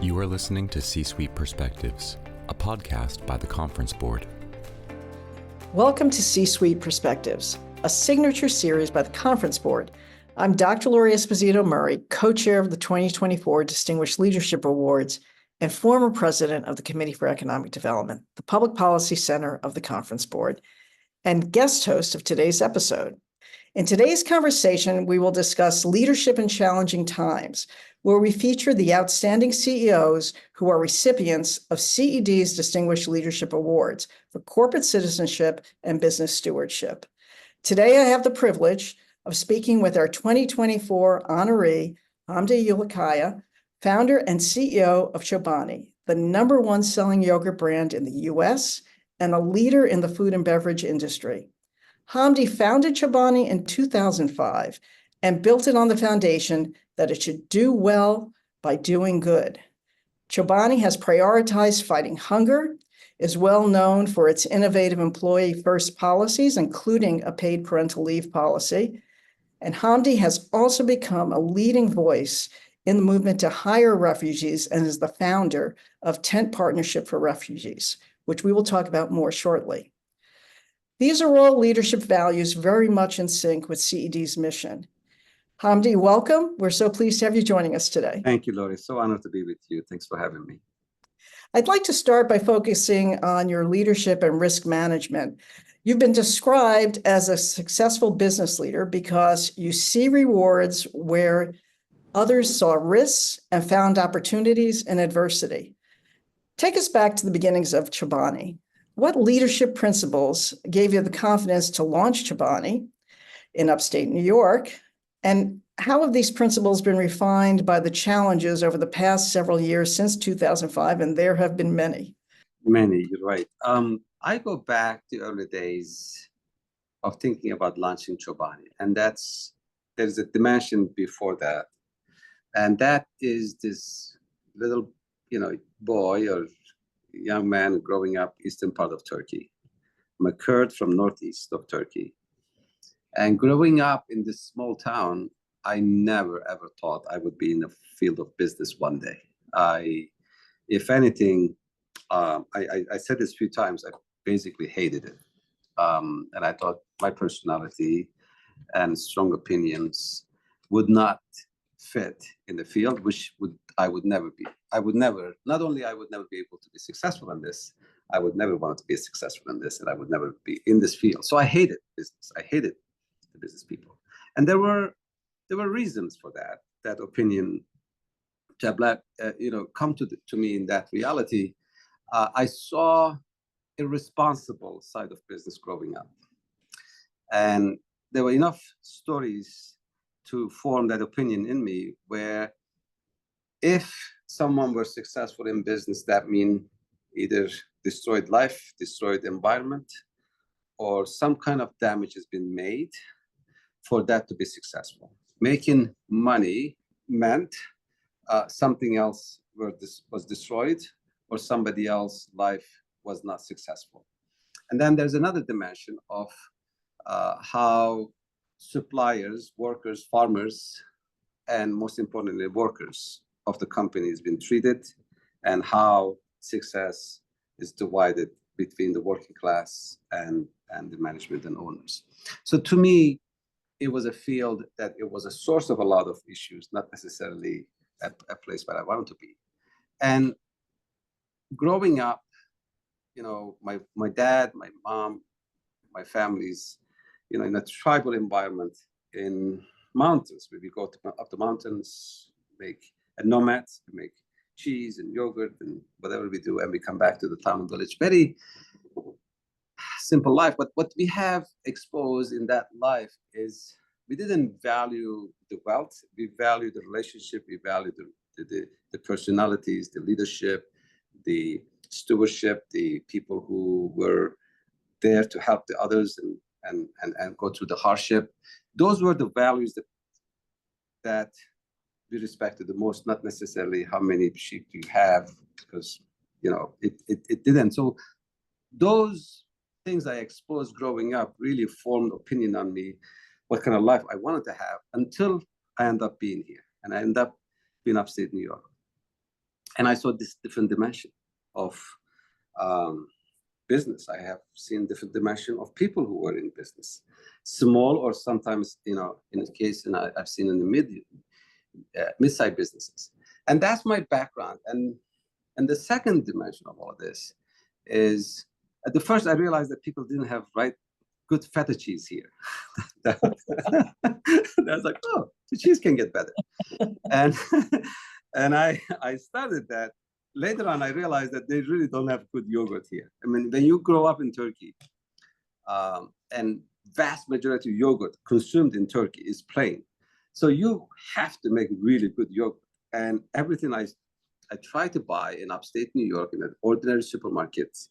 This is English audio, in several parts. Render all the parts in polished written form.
You are listening to C-Suite Perspectives, a podcast by the Conference Board. Welcome to C-Suite Perspectives, a signature series by the Conference Board. I'm Dr. Lori Esposito Murray, co-chair of the 2024 Distinguished Leadership Awards and former president of the Committee for Economic Development, the Public Policy Center of the Conference Board, and guest host of today's episode. In today's conversation, we will discuss leadership in challenging times, where we feature the outstanding CEOs who are recipients of CED's Distinguished Leadership Awards for corporate citizenship and business stewardship. Today, I have the privilege of speaking with our 2024 honoree, Hamdi Ulukaya, founder and CEO of Chobani, the #1 selling yogurt brand in the U.S. and a leader in the food and beverage industry. Hamdi founded Chobani in 2005 and built it on the foundation that it should do well by doing good. Chobani has prioritized fighting hunger, is well known for its innovative employee-first policies, including a paid parental leave policy. And Hamdi has also become a leading voice in the movement to hire refugees and is the founder of Tent Partnership for Refugees, which we will talk about more shortly. These are all leadership values very much in sync with CED's mission. Hamdi, welcome. We're so pleased to have you joining us today. Thank you, Lori. So honored to be with you. Thanks for having me. I'd like to start by focusing on your leadership and risk management. You've been described as a successful business leader because you see rewards where others saw risks and found opportunities in adversity. Take us back to the beginnings of Chobani. What leadership principles gave you the confidence to launch Chobani in upstate New York? And how have these principles been refined by the challenges over the past several years since 2005? And there have been many. Many, you're right. I go back to early days of thinking about launching Chobani. And there's a dimension before that. And that is this little, boy or young man growing up eastern part of Turkey. I'm a Kurd from northeast of Turkey. And growing up in this small town, I never ever thought I would be in the field of business one day. If anything, I said this a few times, I basically hated it. And I thought my personality and strong opinions would not fit in the field, which I would never be. Not only I would never be able to be successful in this, I would never want to be successful in this, and I would never be in this field. So I hated business. I hated the business people. And there were reasons for that opinion to have come to me in that reality. I saw a responsible side of business growing up. And there were enough stories to form that opinion in me, where if someone were successful in business, that means either destroyed life, destroyed environment, or some kind of damage has been made for that to be successful. Making money meant something else was destroyed, or somebody else's life was not successful. And then there's another dimension of how suppliers, workers, farmers, and most importantly, workers of the company has been treated, and how success is divided between the working class and the management and owners. So to me, it was a field that it was a source of a lot of issues, not necessarily a place where I wanted to be. And growing up, my dad, my mom, my family's, in a tribal environment in mountains, where we go up the mountains, make nomads, we make cheese and yogurt and whatever we do, and we come back to the town and village. Very simple life. But what we have exposed in that life is we didn't value the wealth. We value the relationship. We value the personalities, the leadership, the stewardship, the people who were there to help the others and go through the hardship. Those were the values that we respected the most, not necessarily how many sheep you have, because it didn't. So those things I exposed growing up really formed opinion on me, what kind of life I wanted to have, until I end up being here. And I end up being upstate New York. And I saw this different dimension of business. I have seen different dimension of people who were in business, small or sometimes, in the case, and I've seen in the mid-sized businesses. And that's my background. And the second dimension of all of this is, at the first I realized that people didn't have good feta cheese here. That's like, oh, the cheese can get better. And I started that. Later on, I realized that they really don't have good yogurt here. I mean, when you grow up in Turkey, and vast majority of yogurt consumed in Turkey is plain. So you have to make really good yogurt. And everything I try to buy in upstate New York in an ordinary supermarkets,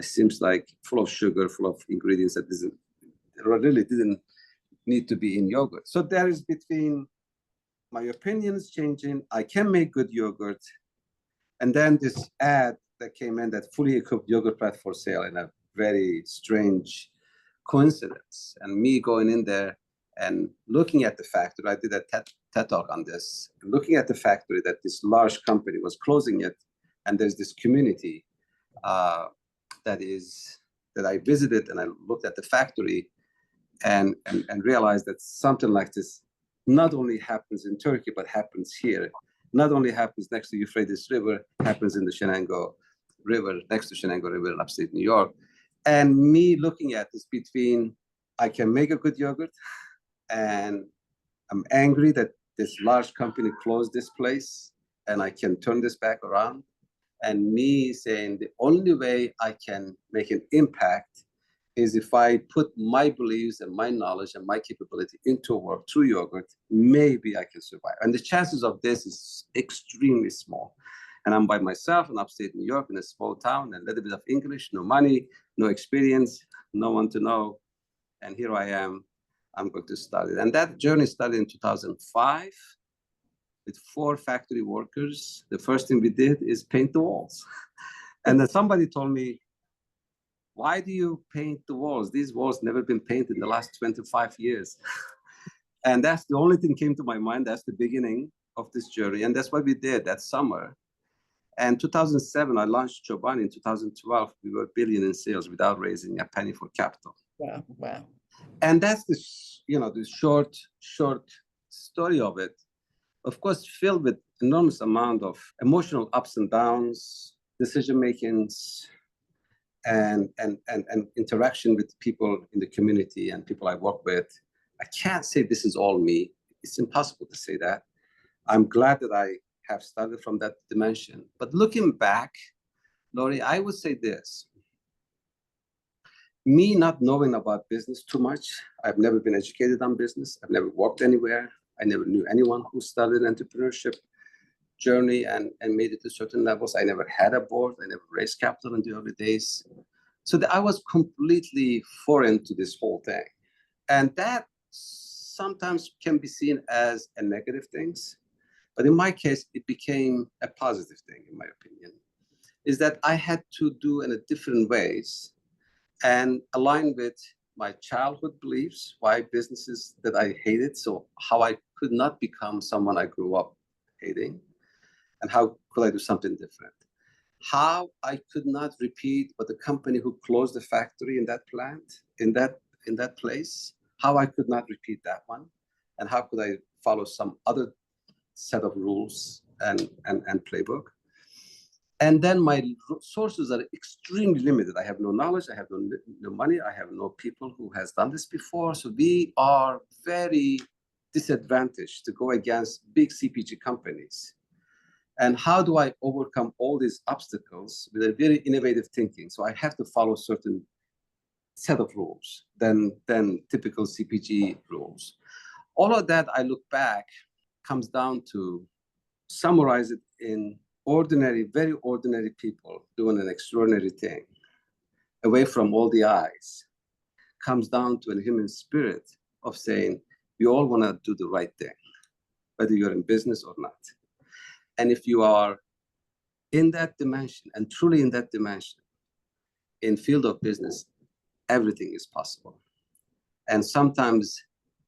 seems like full of sugar, full of ingredients that really didn't need to be in yogurt. So there is between my opinions changing, I can make good yogurt, and then this ad that came in, that fully equipped yogurt plant for sale, in a very strange coincidence. And me going in there and looking at the factory, I did a TED talk on this, looking at the factory that this large company was closing it, and there's this community that I visited, and I looked at the factory and realized that something like this not only happens in Turkey, but happens here. Not only happens next to Euphrates River, happens in the Shenango River, next to Shenango River in upstate New York. And me looking at this between, I can make a good yogurt, and I'm angry that this large company closed this place, and I can turn this back around. And me saying the only way I can make an impact is if I put my beliefs and my knowledge and my capability into work through yogurt, maybe I can survive. And the chances of this is extremely small. And I'm by myself in upstate New York in a small town, a little bit of English, no money, no experience, no one to know. And here I am, I'm going to start it. And that journey started in 2005 with 4 factory workers. The first thing we did is paint the walls. And then somebody told me, why do you paint the walls? These walls never been painted in the last 25 years. And that's the only thing came to my mind. That's the beginning of this journey. And that's what we did that summer. And 2007, I launched Chobani. In 2012, we were $1 billion in sales without raising a penny for capital. Wow, wow. And that's the short story of it. Of course, filled with enormous amount of emotional ups and downs, decision makings, and interaction with people in the community and people I work with. I can't say this is all me. It's impossible to say that. I'm glad that I have started from that dimension. But looking back, Lori, I would say this. Me not knowing about business too much, I've never been educated on business. I've never worked anywhere. I never knew anyone who started an entrepreneurship journey and made it to certain levels. I never had a board. I never raised capital in the early days. So I was completely foreign to this whole thing. And that sometimes can be seen as a negative thing. But in my case, it became a positive thing, in my opinion, is that I had to do in a different ways and align with my childhood beliefs, why businesses that I hated, so how I could not become someone I grew up hating, and how could I do something different? How I could not repeat what the company who closed the factory in that plant, in that place, how I could not repeat that one, and how could I follow some other set of rules and playbook. And then my sources are extremely limited. I have no knowledge, I have no money, I have no people who has done this before. So we are very disadvantaged to go against big CPG companies. And how do I overcome all these obstacles with a very innovative thinking? So I have to follow certain set of rules than typical CPG rules. All of that, I look back, comes down to summarize it in ordinary, very ordinary people doing an extraordinary thing, away from all the eyes, comes down to a human spirit of saying, we all want to do the right thing, whether you're in business or not. And if you are in that dimension, and truly in that dimension, in field of business, everything is possible. And sometimes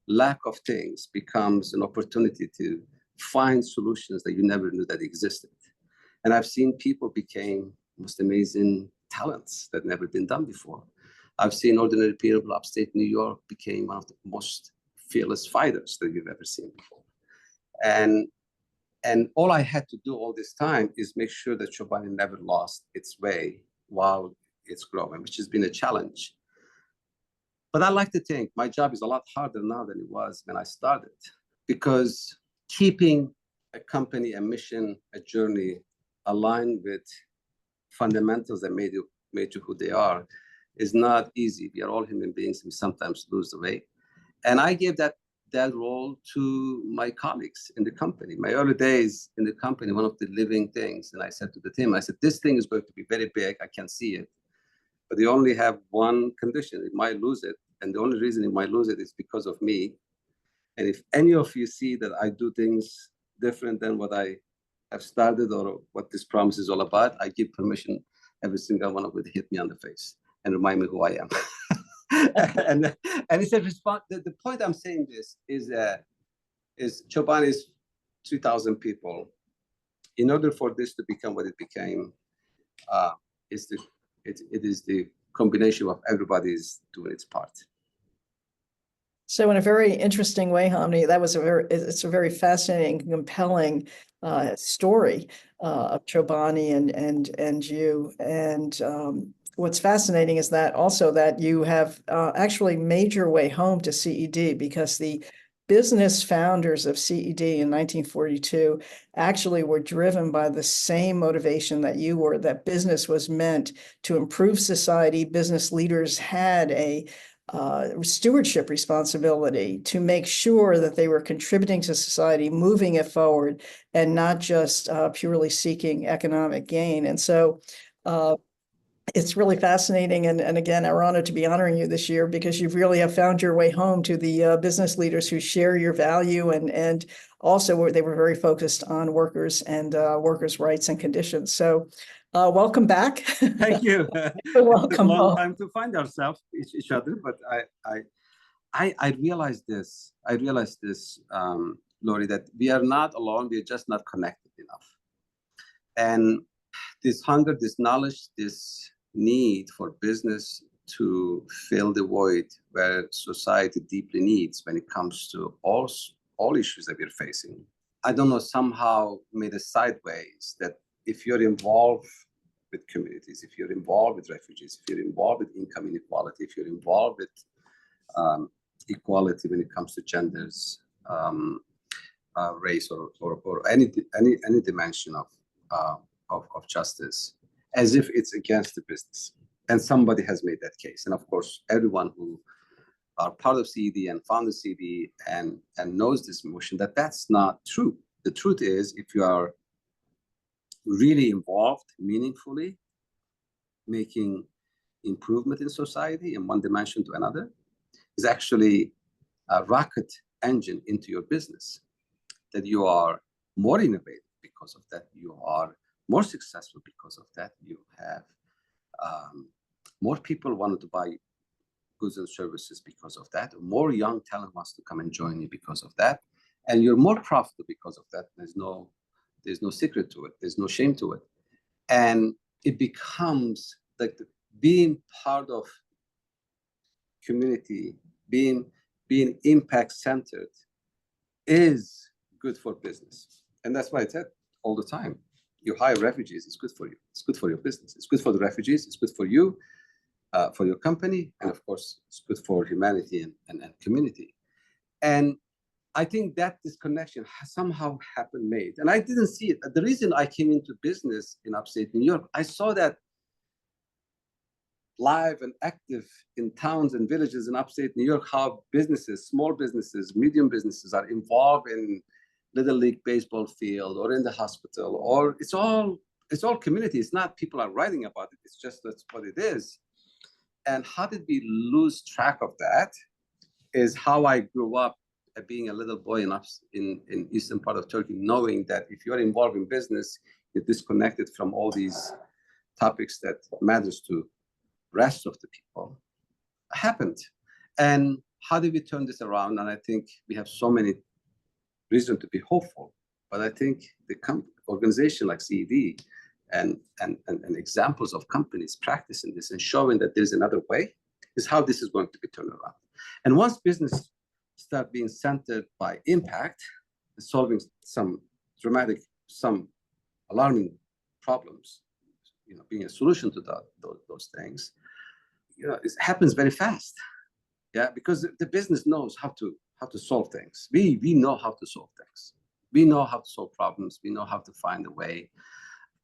lack of things becomes an opportunity to find solutions that you never knew that existed. And I've seen people became most amazing talents that never been done before. I've seen ordinary people upstate New York became one of the most fearless fighters that you've ever seen before. And all I had to do all this time is make sure that Chobani never lost its way while it's growing, which has been a challenge. But I like to think my job is a lot harder now than it was when I started, because keeping a company, a mission, a journey aligned with fundamentals that made you who they are is not easy. We are all human beings. We sometimes lose the way. And I gave that role to my colleagues in the company. My early days in the company, one of the living things, and I said to the team, I said, this thing is going to be very big. I can see it. But they only have one condition. It might lose it. And the only reason it might lose it is because of me. And if any of you see that I do things different than what I have started or what this promise is all about, I give permission every single one of you to hit me on the face and remind me who I am. and it's a response. The point I'm saying this is Chobani is 3,000 people. In order for this to become what it became, it is the combination of everybody's doing its part. So in a very interesting way, Hamdi, it's a very fascinating, compelling story of Chobani and you. And what's fascinating is that also that you have actually made your way home to CED, because the business founders of CED in 1942 actually were driven by the same motivation that you were, that business was meant to improve society. Business leaders had a stewardship responsibility to make sure that they were contributing to society, moving it forward, and not just purely seeking economic gain. And so it's really fascinating. And again, we're honored to be honoring you this year, because you really have found your way home to the business leaders who share your value, and also they were very focused on workers and workers' rights and conditions. So welcome back. Thank you. Welcome. It's a long time to find ourselves each other, but I realized this. Lori, that we are not alone. We are just not connected enough. And this hunger, this knowledge, this need for business to fill the void where society deeply needs when it comes to all issues that we're facing. I don't know, somehow made a sideways that if you're involved with communities, if you're involved with refugees, if you're involved with income inequality, if you're involved with equality when it comes to genders, race, or any dimension of justice, as if it's against the business. And somebody has made that case. And of course, everyone who are part of CED and founded CED and knows this motion, that's not true. The truth is, if you are really involved meaningfully, making improvement in society in one dimension to another, is actually a rocket engine into your business. That you are more innovative because of that. You are more successful because of that. You have more people wanted to buy goods and services because of that. More young talent wants to come and join you because of that. And you're more profitable because of that. There's no secret to it. There's no shame to it. And it becomes like being part of community, being impact-centered is good for business. And that's why I said all the time, you hire refugees, it's good for you. It's good for your business. It's good for the refugees. It's good for you, for your company. And of course, it's good for humanity and community. And I think that disconnection has somehow made. And I didn't see it. The reason I came into business in upstate New York, I saw that live and active in towns and villages in upstate New York, how businesses, small businesses, medium businesses are involved in Little League baseball field or in the hospital, or it's all community. It's not people are writing about it. It's just that's what it is. And how did we lose track of that is how I grew up being a little boy in eastern part of Turkey, knowing that if you're involved in business, you're disconnected from all these topics that matters to rest of the people. Happened. And how did we turn this around? And I think we have so many reasons to be hopeful. But I think organization like CED and examples of companies practicing this and showing that there's another way is how this is going to be turned around. And once business start being centered by impact, solving some dramatic, some alarming problems, being a solution to those things, it happens very fast. Yeah, because the business knows how to solve things. We know how to solve things. We know how to solve problems. We know how to find a way.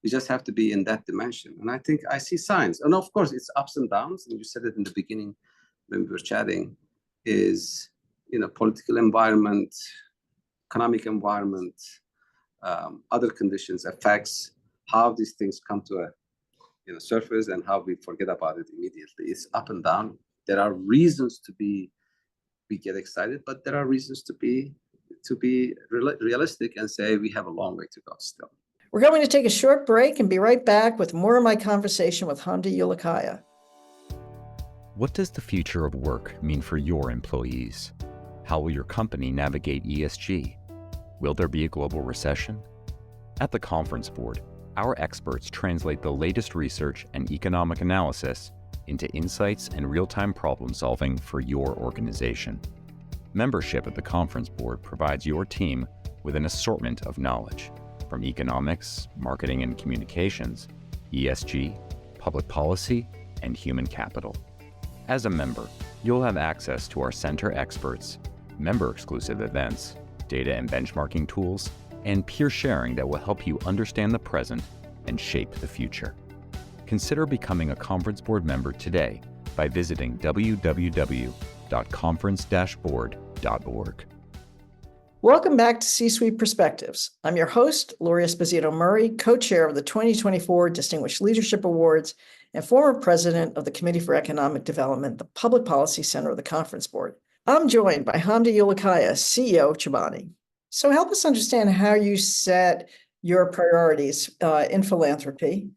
We just have to be in that dimension. And I think I see signs. And of course, it's ups and downs. And you said it in the beginning when we were chatting, is, political environment, economic environment, other conditions affects how these things come to a surface and how we forget about it immediately. It's up and down. There are reasons we get excited, but there are reasons to be realistic and say we have a long way to go still. We're going to take a short break and be right back with more of my conversation with Hamdi Ulukaya. What does the future of work mean for your employees? How will your company navigate ESG? Will there be a global recession? At the Conference Board, our experts translate the latest research and economic analysis into insights and real-time problem solving for your organization. Membership at the Conference Board provides your team with an assortment of knowledge, from economics, marketing and communications, ESG, public policy, and human capital. As a member, you'll have access to our center experts, member-exclusive events, data and benchmarking tools, and peer sharing that will help you understand the present and shape the future. Consider becoming a Conference Board member today by visiting www.conference-board.org. Welcome back to C-Suite Perspectives. I'm your host, Lori Esposito Murray, co-chair of the 2024 Distinguished Leadership Awards and former president of the Committee for Economic Development, the Public Policy Center of the Conference Board. I'm joined by Hamdi Ulukaya, CEO of Chobani. So help us understand how you set your priorities in philanthropy,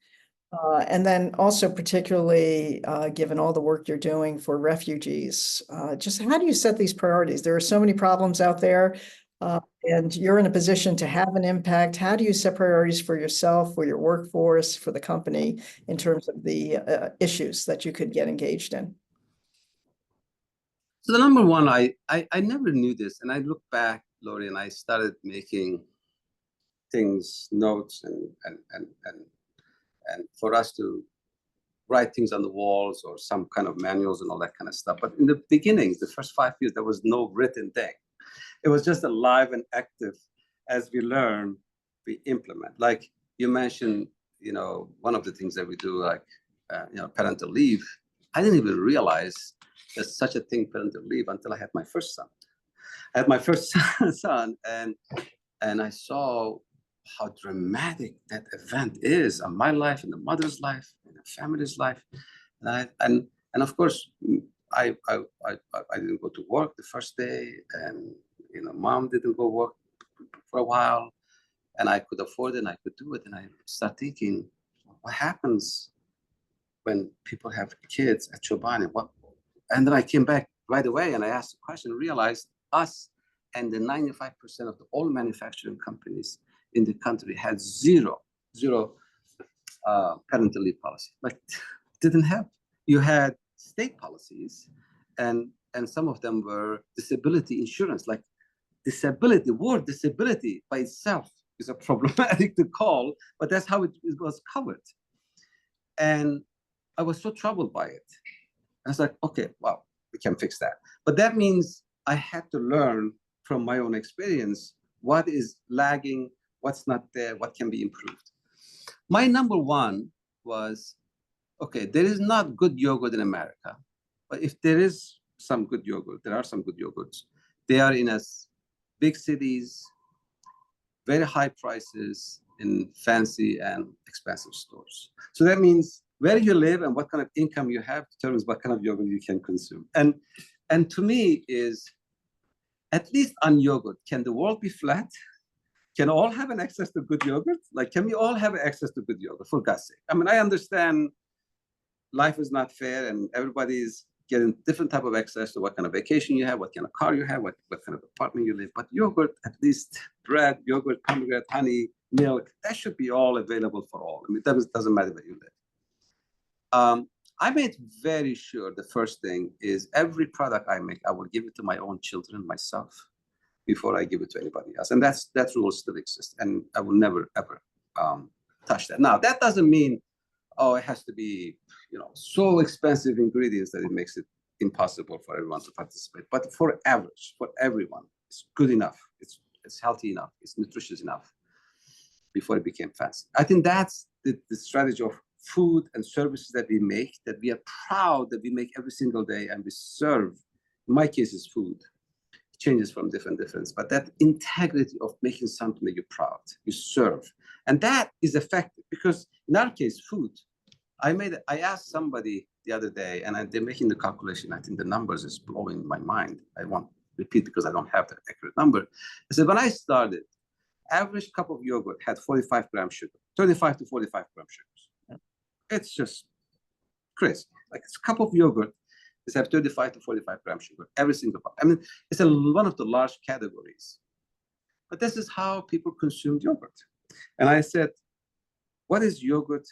and then also particularly given all the work you're doing for refugees. Just how do you set these priorities? There are so many problems out there, and you're in a position to have an impact. How do you set priorities for yourself, for your workforce, for the company in terms of the issues that you could get engaged in? So the number one, I never knew this, and I look back, Lori, and I started making notes and for us to write things on the walls or some kind of manuals and all that kind of stuff. But in the beginnings, the first 5 years, there was no written thing. It was just alive and active. As we learn, we implement. Like you mentioned, one of the things that we do, like, parental leave. I didn't even realize there's such a thing, parental leave, until I had my first son. I had my first son, and I saw how dramatic that event is on my life, and the mother's life, and the family's life, and of course, I didn't go to work the first day, and mom didn't go work for a while, and I could afford it, and I could do it, and I started thinking, what happens when people have kids at Chobani? And then I came back right away, and I asked the question, realized us and the 95% of all manufacturing companies in the country had zero parental leave policy. Like, didn't have. You had state policies, and some of them were disability insurance. Like, disability, word disability by itself is a problematic to call, but that's how it was covered. And I was so troubled by it. I was like, okay, well, we can fix that. But that means I had to learn from my own experience what is lagging, what's not there, what can be improved. My number one was, okay, there is not good yogurt in America, but if there is some good yogurt, there are some good yogurts. They are in big cities, very high prices in fancy and expensive stores. So that means where you live and what kind of income you have determines what kind of yogurt you can consume. And to me is, at least on yogurt, can the world be flat? Can all have an access to good yogurt? Like, can we all have access to good yogurt, for God's sake? I mean, I understand life is not fair and everybody is getting different type of access to what kind of vacation you have, what kind of car you have, what kind of apartment you live. But yogurt, at least bread, yogurt, pomegranate, honey, milk, that should be all available for all. I mean, it doesn't matter where you live. I made very sure the first thing is every product I make, I will give it to my own children, myself, before I give it to anybody else. And that rule still exists. And I will never, ever touch that. Now, that doesn't mean, oh, it has to be, so expensive ingredients that it makes it impossible for everyone to participate. But for average, for everyone, it's good enough. It's healthy enough. It's nutritious enough before it became fancy. I think that's the strategy of food and services that we make, that we are proud that we make every single day and we serve. In my case, it's food. It changes from different, but that integrity of making something that you're proud, you serve. And that is effective because in our case, food, I asked somebody the other day, and they're making the calculation. I think the numbers is blowing my mind. I won't repeat because I don't have the accurate number. I said, when I started, average cup of yogurt had 45 grams sugar, 35 to 45 grams sugars. It's just crazy. Like it's a cup of yogurt, it's have 35 to 45 grams sugar, every single cup. I mean, it's one of the large categories. But this is how people consumed yogurt. And I said, what is yogurt,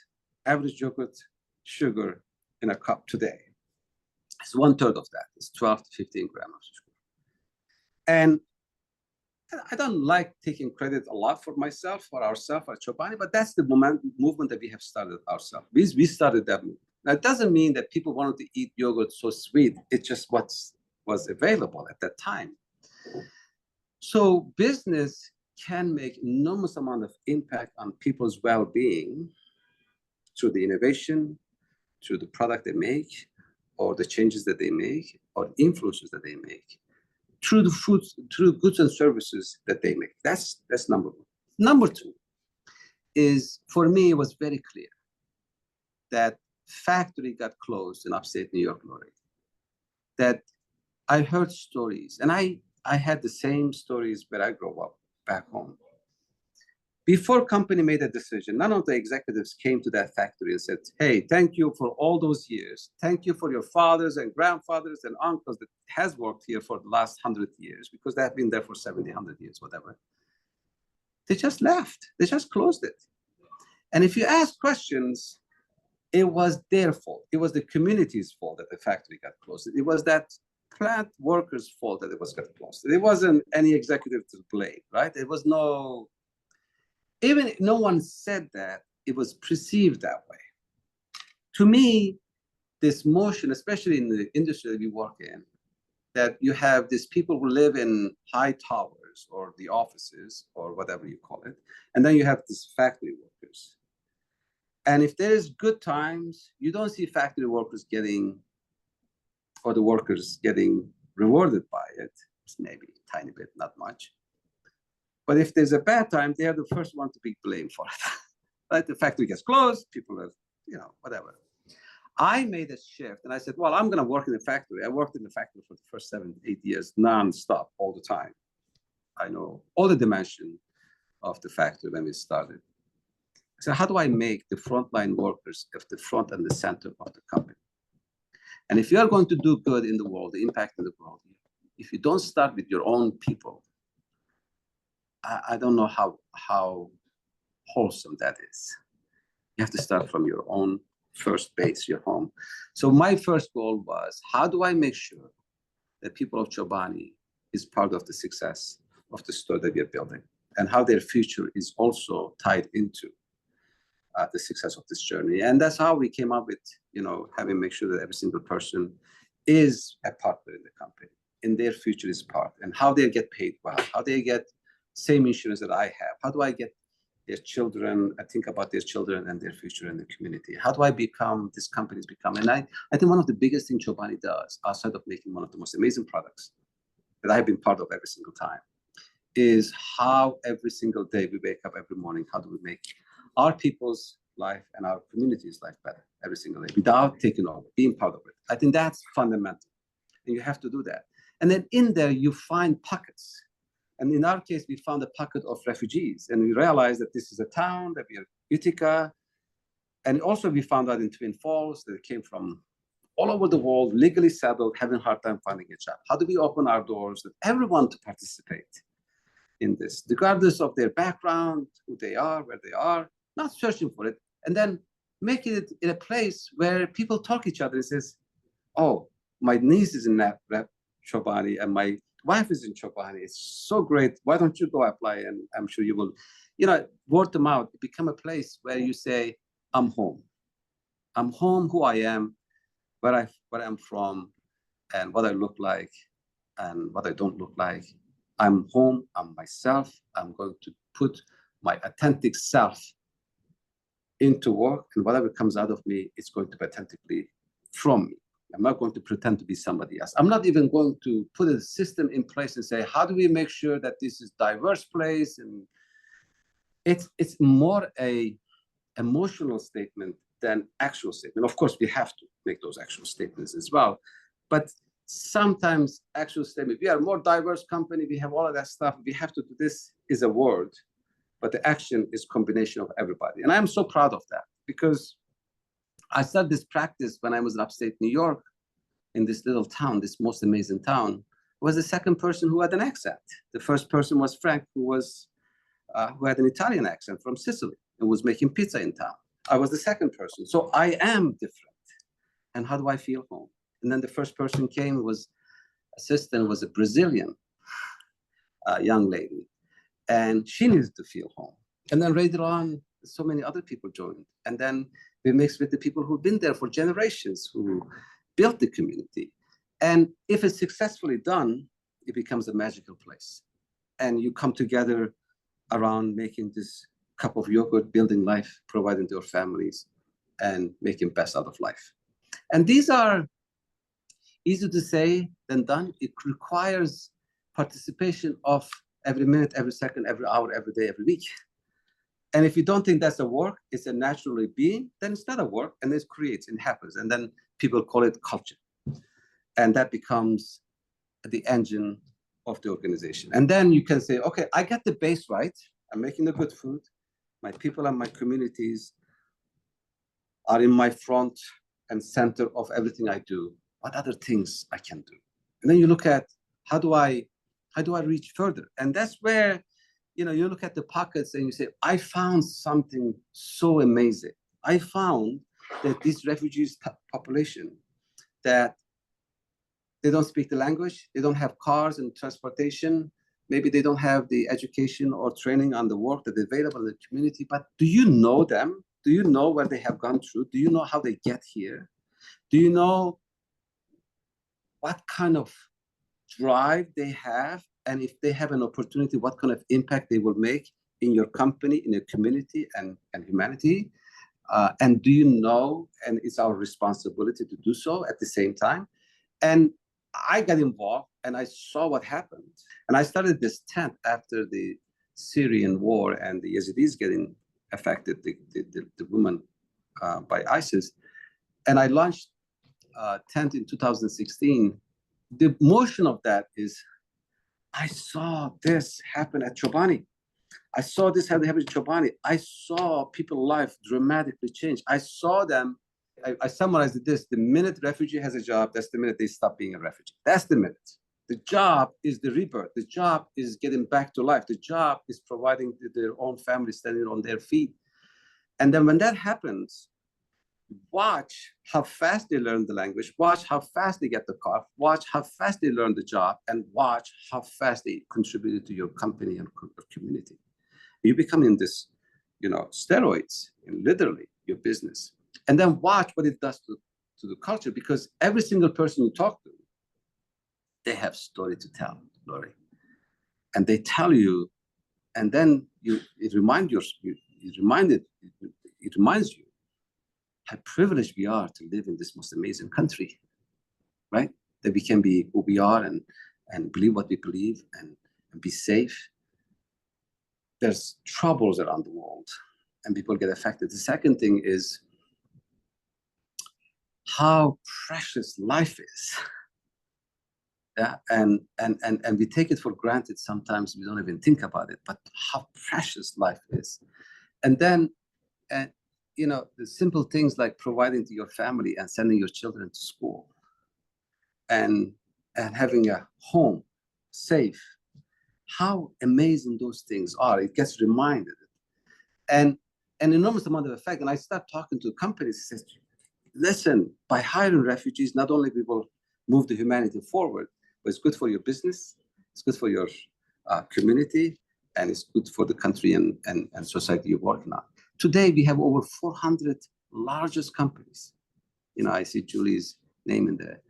average yogurt sugar in a cup today? It's 1/3 of that. It's 12 to 15 grams of sugar. And I don't like taking credit a lot for myself, for ourselves, at Chobani, but that's the movement that we have started ourselves. We started that movement. Now, it doesn't mean that people wanted to eat yogurt so sweet. It's just what was available at that time. So business can make enormous amount of impact on people's well-being through the innovation, through the product they make, or the changes that they make, or influences that they make, through the foods, through goods and services that they make. That's number one. Number two is, for me, it was very clear that factory got closed in upstate New York, Lori. That I heard stories, and I had the same stories where I grew up back home. Before company made a decision, none of the executives came to that factory and said, hey, thank you for all those years. Thank you for your fathers and grandfathers and uncles that has worked here for the last 100 years, because they have been there for 70, 100 years, whatever. They just left. They just closed it. And if you ask questions, it was their fault. It was the community's fault that the factory got closed. It was that plant workers' fault that it was got closed. It wasn't any executive to blame, right? It was no... Even if no one said that, it was perceived that way. To me, this motion, especially in the industry that we work in, that you have these people who live in high towers or the offices or whatever you call it, and then you have these factory workers. And if there is good times, you don't see factory workers getting, or the workers getting rewarded by it. It's maybe a tiny bit, not much. But if there's a bad time, they are the first one to be blamed for it. Right? The factory gets closed, people are, whatever. I made a shift and I said, well, I'm going to work in the factory. I worked in the factory for the first 7, 8 years, non-stop, all the time. I know all the dimension of the factory when we started. So how do I make the frontline workers at the front and the center of the company? And if you are going to do good in the world, the impact in the world, if you don't start with your own people, I don't know how wholesome that is. You have to start from your own first base, your home. So my first goal was, how do I make sure that people of Chobani is part of the success of the store that we are building, and how their future is also tied into the success of this journey. And that's how we came up with, having make sure that every single person is a partner in the company, and their future is part, and how they get paid well, how they get same insurance that I have. How do I get their children? I think about their children and their future in the community. How do I become, this company's become? And I think one of the biggest things Chobani does, outside of making one of the most amazing products that I've been part of every single time, is how every single day we wake up every morning, how do we make our people's life and our community's life better every single day without taking over, being part of it. I think that's fundamental. And you have to do that. And then in there, you find pockets. And in our case, we found a pocket of refugees. And we realized that this is a town, that we are Utica. And also we found out in Twin Falls that it came from all over the world, legally settled, having a hard time finding a job. How do we open our doors to everyone to participate in this, regardless of their background, who they are, where they are, not searching for it, and then making it in a place where people talk each other and says, oh, my niece is in Chobani and my wife is in Chobani. It's so great. Why don't you go apply? And I'm sure you will, word of mouth, become a place where you say, I'm home. I'm home, who I am, where I'm from, and what I look like, and what I don't look like. I'm home, I'm myself. I'm going to put my authentic self into work, and whatever comes out of me, it's going to be authentically from me. I'm not going to pretend to be somebody else. I'm not even going to put a system in place and say, how do we make sure that this is a diverse place? And it's more a emotional statement than actual statement. Of course, we have to make those actual statements as well. But sometimes actual statement, we are a more diverse company, we have all of that stuff, we have to do this is a word, but the action is combination of everybody. And I'm so proud of that, because I started this practice when I was in upstate New York, in this little town, this most amazing town. I was the second person who had an accent. The first person was Frank, who had an Italian accent from Sicily and was making pizza in town. I was the second person. So I am different. And how do I feel home? And then the first person came, was assistant, was a Brazilian young lady. And she needed to feel home. And then later on, so many other people joined. And then we mixed with the people who've been there for generations, who built the community. And if it's successfully done, it becomes a magical place. And you come together around making this cup of yogurt, building life, providing to your families, and making best out of life. And these are easier to say than done. It requires participation of every minute, every second, every hour, every day, every week. And if you don't think that's a work, it's a naturally being, then it's not a work, and it creates and happens. And then people call it culture. And that becomes the engine of the organization. And then you can say, okay, I got the base right. I'm making the good food. My people and my communities are in my front and center of everything I do. What other things I can do? And then you look at how do I reach further? And that's where, you look at the pockets and you say, I found something so amazing. I found that this refugees population, that they don't speak the language, they don't have cars and transportation, maybe they don't have the education or training on the work that is available in the community, but do you know them? Do you know what they have gone through? Do you know how they get here? Do you know what kind of drive they have? And if they have an opportunity, what kind of impact they will make in your company, in your community, and humanity? And do you know, and it's our responsibility to do so at the same time. And I got involved and I saw what happened. And I started this tent after the Syrian war and the Yazidis getting affected, the women by ISIS. And I launched tent in 2016. The motion of that is, I saw this happen at Chobani. I saw this happen at Chobani. I saw people's life dramatically change. I saw them. I summarized this: the minute refugee has a job, that's the minute they stop being a refugee. That's the minute. The job is the rebirth. The job is getting back to life. The job is providing their own family, standing on their feet. And then when that happens, watch how fast they learn the language, watch how fast they get the car, watch how fast they learn the job, and watch how fast they contribute to your company and community. You become in this, steroids, in literally your business. And then watch what it does to the culture, because every single person you talk to, they have story to tell, Lori. And they tell you, and then it reminds you how privileged we are to live in this most amazing country, right? That we can be who we are and believe what we believe and be safe. There's troubles around the world and people get affected. The second thing is how precious life is. Yeah, and we take it for granted. Sometimes we don't even think about it, but how precious life is. And then the simple things like providing to your family and sending your children to school and having a home, safe, how amazing those things are. It gets reminded. And an enormous amount of effect. And I start talking to companies, says, listen, by hiring refugees, not only we will move the humanity forward, but it's good for your business, it's good for your community, and it's good for the country and society you're working on. Today, we have over 400 largest companies. I see Julie's name in there.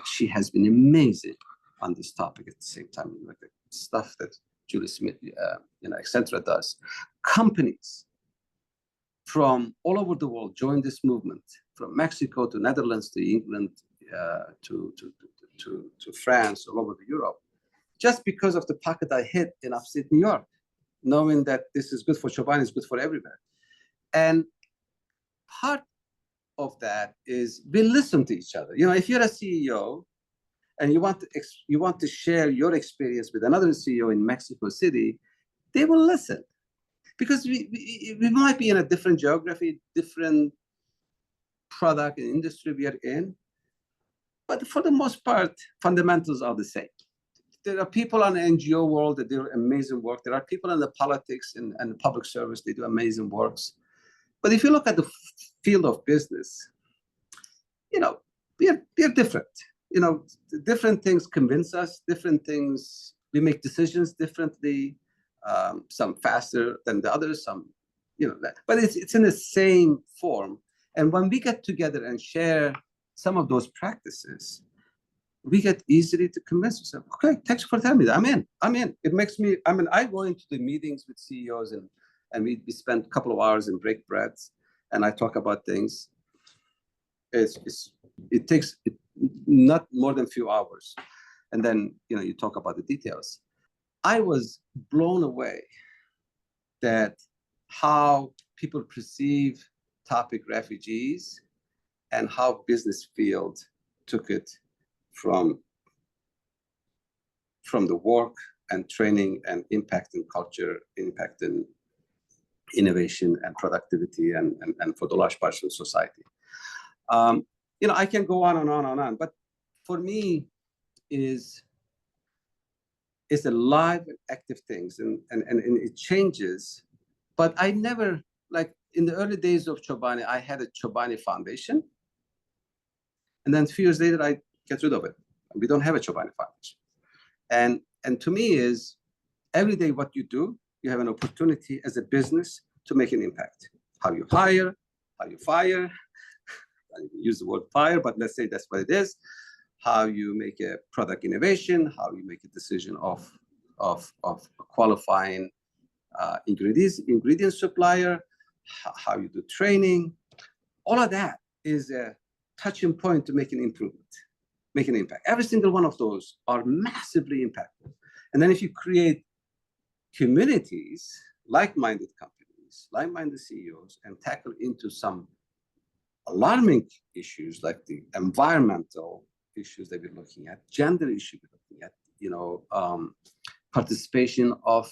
She has been amazing on this topic at the same time, like the stuff that Julie Smith, etc. does. Companies from all over the world join this movement, from Mexico to Netherlands to England to France, all over Europe, just because of the pocket I hit in upstate New York, knowing that this is good for Chobani, it's good for everywhere. And part of that is we listen to each other. If you're a CEO and you want to share your experience with another CEO in Mexico City, they will listen. Because we might be in a different geography, different product and industry we are in, but for the most part, fundamentals are the same. There are people on the NGO world that do amazing work. There are people in the politics and the public service, they do amazing works. But if you look at the field of business, we are different. Different things convince us, different things, we make decisions differently. Some faster than the others, some, but it's in the same form. And when we get together and share some of those practices, we get easily to convince ourselves, okay, thanks for telling me that. I'm in. It makes me, I go into the meetings with CEOs and we spend a couple of hours and break breads and I talk about things. It takes not more than a few hours. And then, you talk about the details. I was blown away that how people perceive topic refugees and how business field took it from the work and training and impacting culture, impacting innovation and productivity and for the large parts of society. I can go on and on and on, but for me it's a live and active things and it changes. But I never, like in the early days of Chobani, I had a Chobani Foundation. And then a few years later, I get rid of it. We don't have a Chobani Foundation. And to me is every day what you do, you have an opportunity as a business to make an impact. How you hire, how you fire. I use the word fire, but let's say that's what it is. How you make a product innovation, how you make a decision of qualifying ingredient supplier, how you do training. All of that is a touching point to make an improvement, make an impact. Every single one of those are massively impactful. And then if you create communities, like-minded companies, like-minded CEOs, and tackle into some alarming issues like the environmental issues that we're looking at, gender issues we're looking at, participation of,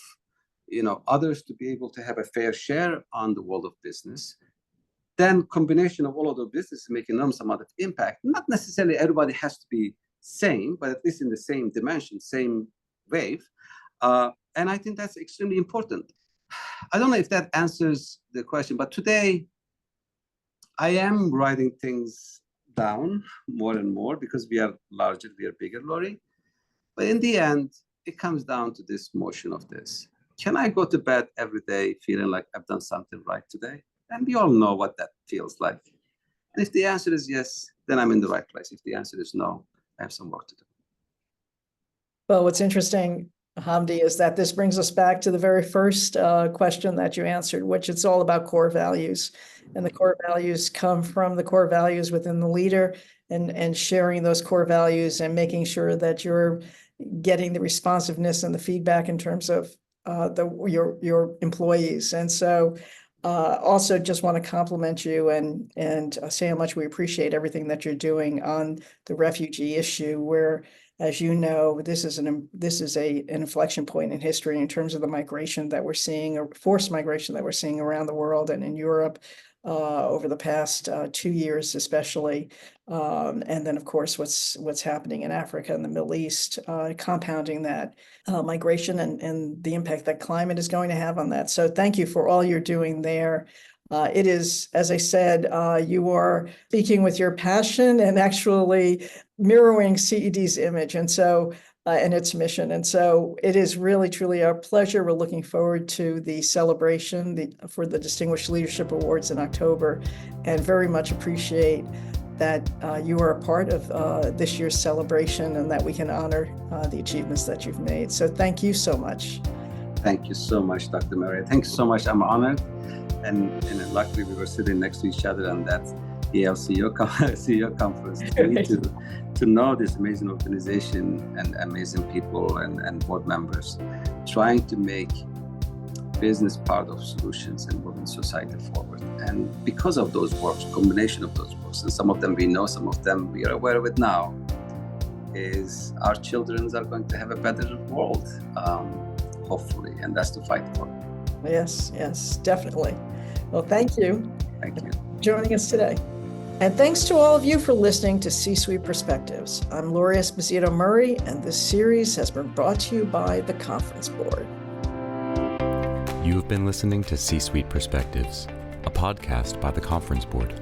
others to be able to have a fair share on the world of business, then combination of all of those businesses make an enormous amount of impact. Not necessarily everybody has to be same, but at least in the same dimension, same wave. And I think that's extremely important. I don't know if that answers the question, but today I am writing things down more and more because we are larger, we are bigger, Lori. But in the end, it comes down to this motion of this. Can I go to bed every day feeling like I've done something right today? And we all know what that feels like. And if the answer is yes, then I'm in the right place. If the answer is no, I have some work to do. Well, what's interesting, Hamdi, is that this brings us back to the very first question that you answered, which it's all about core values. And the core values come from the core values within the leader and sharing those core values and making sure that you're getting the responsiveness and the feedback in terms of your employees. And so also just want to compliment you and say how much we appreciate everything that you're doing on the refugee issue, where As you know, this is an inflection point in history in terms of the migration that we're seeing, or forced migration that we're seeing around the world and in Europe over the past 2 years, especially. And then, of course, what's happening in Africa and the Middle East, compounding that migration and the impact that climate is going to have on that. So thank you for all you're doing there. It is, as I said, you are speaking with your passion and actually mirroring CED's image and its mission. And so it is really, truly our pleasure. We're looking forward to the celebration for the Distinguished Leadership Awards in October, and very much appreciate that you are a part of this year's celebration and that we can honor the achievements that you've made. So thank you so much. Thank you so much, Dr. Murray. Thanks so much. I'm honored. And luckily we were sitting next to each other on that Yale CEO conference to know this amazing organization and amazing people and board members trying to make business part of solutions and moving society forward. And because of those works, combination of those works, and some of them we know, some of them we are aware of it now, is our children are going to have a better world, hopefully, and that's to fight for. Yes, definitely. Well, thank you. Thank you. For joining us today. And thanks to all of you for listening to C-Suite Perspectives. I'm Lori Esposito Murray, and this series has been brought to you by the Conference Board. You have been listening to C-Suite Perspectives, a podcast by the Conference Board.